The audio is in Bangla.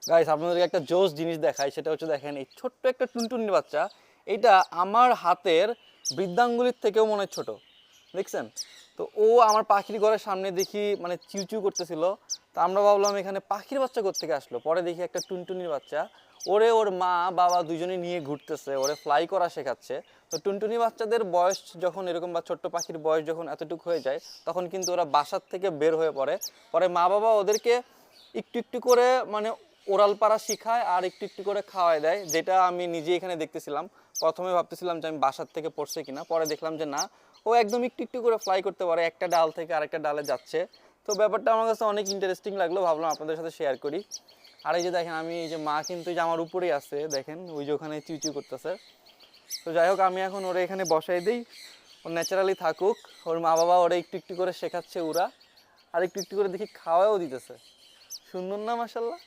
গাইস আপনাদেরকে একটা জোস জিনিস দেখাই, সেটা হচ্ছে দেখেন এই ছোট্ট একটা টুনটুনির বাচ্চা, এটা আমার হাতের বৃদ্ধাঙ্গুলির থেকেও মনে হয় ছোট, দেখছেন? তো ও আমার পাখির ঘরের সামনে দেখি মানে চিউ করতেছিল। তো আমরা ভাবলাম এখানে পাখির বাচ্চা কোত্থেকে আসলো, পরে দেখি একটা টুনটুনির বাচ্চা। ওরে ওর মা বাবা দুজনে নিয়ে ঘুরতেছে, ওরে ফ্লাই করা শেখাচ্ছে। তো টুনটুনি বাচ্চাদের বয়স যখন এরকম, বা ছোট্ট পাখির বয়স যখন এতটুকু হয়ে যায়, তখন কিন্তু ওরা বাসার থেকে বের হয়ে পড়ে। পরে মা বাবা ওদেরকে একটু একটু করে মানে ওরাল পাড়া শিখায় আর একটু একটু করে খাওয়ায় দেয়, যেটা আমি নিজে এখানে দেখতেছিলাম। প্রথমে ভাবতেছিলাম যে আমি বাসার থেকে পড়ছে কিনা, পরে দেখলাম যে না, ও একদম একটু একটু করে ফ্লাই করতে পারে, একটা ডাল থেকে আরেকটা ডালে যাচ্ছে। তো ব্যাপারটা আমার কাছে অনেক ইন্টারেস্টিং লাগলো, ভাবলাম আপনাদের সাথে শেয়ার করি। আর এই যে দেখেন, আমি এই যে মা কিন্তু এই যে আমার উপরেই আছে, দেখেন ওই যে ওখানে চিউ করতেছে। তো যাই হোক, আমি এখন ওরা এখানে বসাই দিই, ও ন্যাচারালি থাকুক। ওর মা বাবা ওরা একটু একটু করে শেখাচ্ছে, ওরা আর একটু একটু করে দেখি খাওয়াও দিতেছে। সুন্দর না মাশাআল্লাহ?